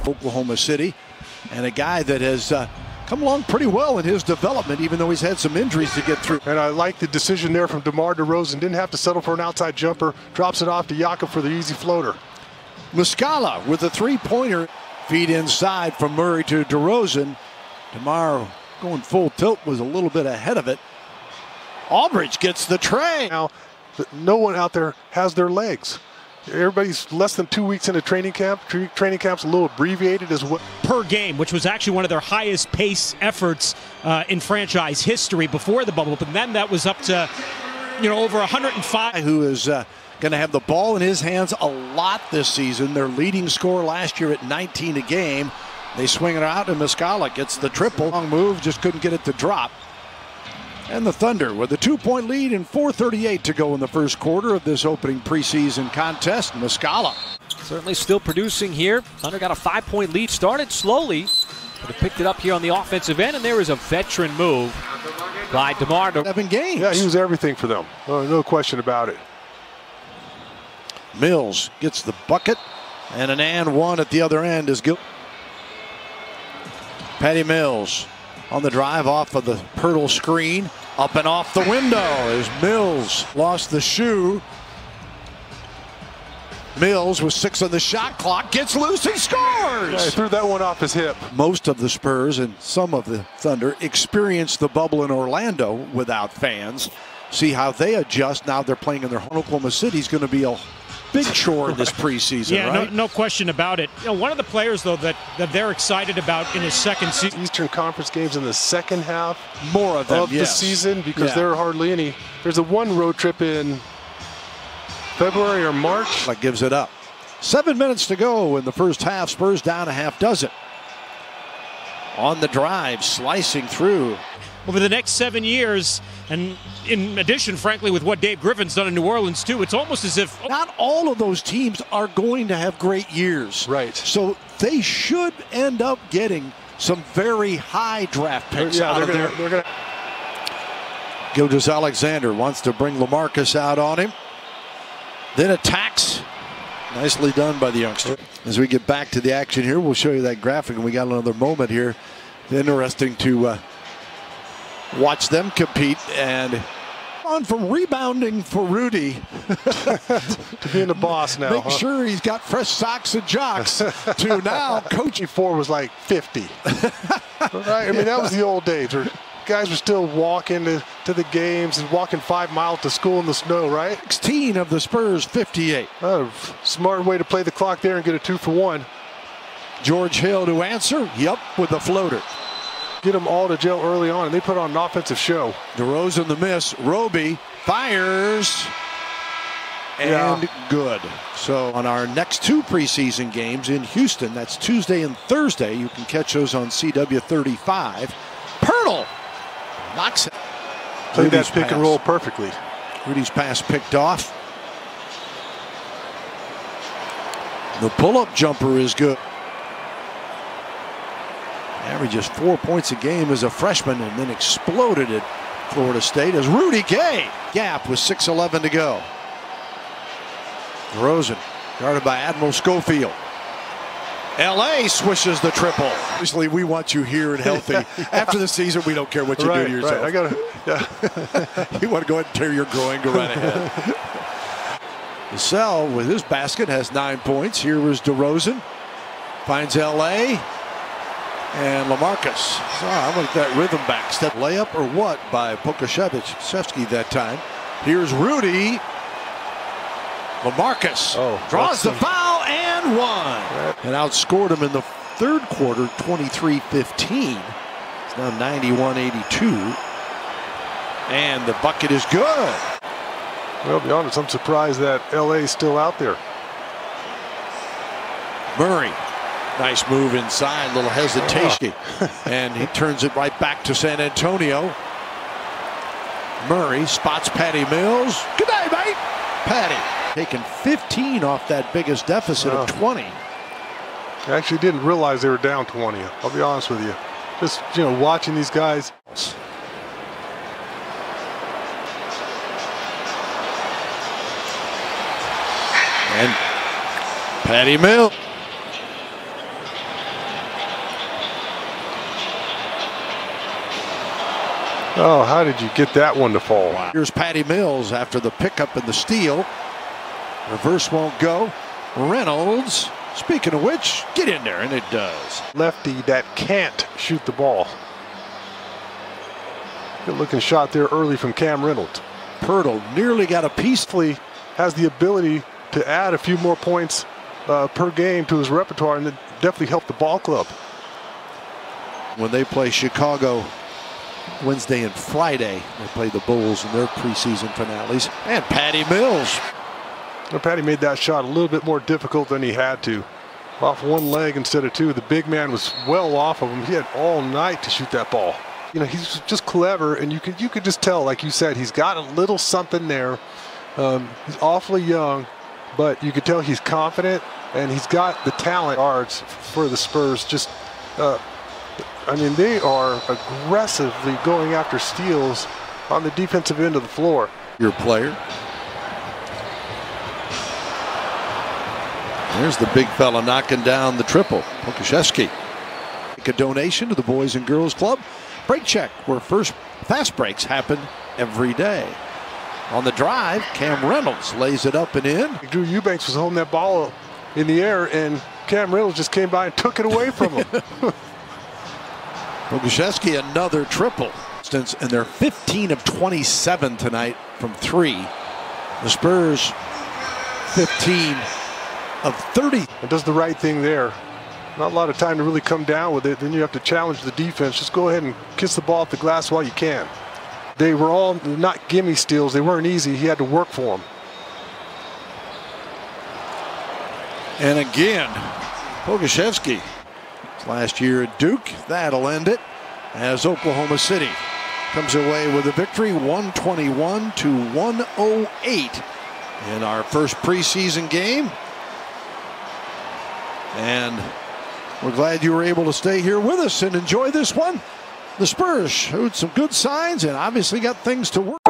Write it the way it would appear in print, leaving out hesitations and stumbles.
Oklahoma City, and a guy that has come along pretty well in his development, even though he's had some injuries to get through. And I like the decision there from DeMar DeRozan. Didn't have to settle for an outside jumper. Drops it off to Jakob for the easy floater. Muscala with a three-pointer. Feed inside from Murray to DeRozan. DeMar going full tilt, was a little bit ahead of it. Aldridge gets the tray. Now, no one out there has their legs. Everybody's less than 2 weeks into training camp. Training camp's a little abbreviated as well. Per game, which was actually one of their highest pace efforts in franchise history before the bubble. But then that was up to, over 105. Who is going to have the ball in his hands a lot this season. Their leading scorer last year at 19 a game. They swing it out, and Muscala gets the triple. Long move, just couldn't get it to drop. And the Thunder with a 2-point lead and 4:38 to go in the first quarter of this opening preseason contest. Muscala certainly still producing here. Thunder got a 5-point lead, started slowly, but have picked it up here on the offensive end, and there is a veteran move by DeMar. 7 games. Yeah, he was everything for them. No question about it. Mills gets the bucket, and an and one at the other end is good. Patty Mills on the drive off of the Pirtle screen. Up and off the window as Mills lost the shoe. Mills with 6 on the shot clock, gets loose and scores! Yeah, he threw that one off his hip. Most of the Spurs and some of the Thunder experienced the bubble in Orlando without fans. See how they adjust now they're playing in their home. Oklahoma City's going to be a big chore in this preseason, yeah, right? No question about it. One of the players, though, that they're excited about in his second season. Eastern Conference games in the second half. More of them, the season, because there are hardly any. There's a one road trip in February or March. That gives it up. 7 minutes to go in the first half. Spurs down a half dozen. On the drive, slicing through. Over the next 7 years, and in addition, frankly, with what Dave Griffin's done in New Orleans, too, it's almost as if... Not all of those teams are going to have great years. Right. So they should end up getting some very high draft picks out of there. They're gonna... Gilgeous-Alexander wants to bring LaMarcus out on him. Then attacks. Nicely done by the youngster. As we get back to the action here, we'll show you that graphic, and we got another moment here. Interesting to watch them compete, and on from rebounding for Rudy to being the boss now. Make sure he's got fresh socks and jocks to now coach. 4 was like 50. Right? I mean, that was the old days where guys were still walking to the games and walking 5 miles to school in the snow, right? 16 of the Spurs 58. Smart way to play the clock there and get a 2-for-1. George Hill to answer. Yup, with the floater. Get them all to jail early on, and they put on an offensive show. DeRozan the miss. Roby fires. And good. So on our next 2 preseason games in Houston, that's Tuesday and Thursday. You can catch those on CW 35. Pirtle knocks it. Played that pick and roll perfectly. Rudy's pass picked off. The pull-up jumper is good. Averages 4 points a game as a freshman, and then exploded at Florida State as Rudy Gay. Gap with 6:11 to go. DeRozan guarded by Admiral Schofield. LA swishes the triple. Obviously, we want you here and healthy. After the season, we don't care what you do to yourself. Right. I gotta, You want to go ahead and tear your groin, go right ahead. Vassell with his basket has 9 points. Here was DeRozan. Finds LA. And LaMarcus. I want that rhythm back. Step layup or what by Pokashevsky that time. Here's Rudy. LaMarcus draws the foul and one. And outscored him in the third quarter 23-15. It's now 91-82. And the bucket is good. Well, to be honest, I'm surprised that LA is still out there. Murray. Nice move inside, little hesitation. And he turns it right back to San Antonio. Murray spots Patty Mills. Good day, mate. Patty taking 15 off that biggest deficit of 20. I actually didn't realize they were down 20. I'll be honest with you. Just, watching these guys. And Patty Mills. Oh, how did you get that one to fall? Wow. Here's Patty Mills after the pickup and the steal. Reverse won't go. Reynolds, speaking of which, get in there, and it does. Lefty that can't shoot the ball. Good looking shot there early from Cam Reynolds. Pirtle nearly got a piece. Has the ability to add a few more points per game to his repertoire, and it definitely helped the ball club. When they play Chicago Wednesday and Friday, they play the Bulls in their preseason finales. And Patty Mills. Well, Patty made that shot a little bit more difficult than he had to. Off one leg instead of two. The big man was well off of him. He had all night to shoot that ball. You know, he's just clever, and you could just tell, like you said, he's got a little something there. He's awfully young, but you could tell he's confident, and he's got the talent. Guards for the Spurs, just, I mean, they are aggressively going after steals on the defensive end of the floor. Your player. There's the big fella knocking down the triple. Pokusevski. Make a donation to the Boys and Girls Club. Break check, where first fast breaks happen every day. On the drive, Cam Reynolds lays it up and in. Drew Eubanks was holding that ball in the air, and Cam Reynolds just came by and took it away from him. Pokusevski, another triple. And they're 15 of 27 tonight from three. The Spurs 15 of 30. It does the right thing there. Not a lot of time to really come down with it. Then you have to challenge the defense. Just go ahead and kiss the ball off the glass while you can. They were all not gimme steals. They weren't easy. He had to work for them. And again, Pokusevski. Last year at Duke, that'll end it as Oklahoma City comes away with a victory, 121-108 in our first preseason game. And we're glad you were able to stay here with us and enjoy this one. The Spurs showed some good signs and obviously got things to work.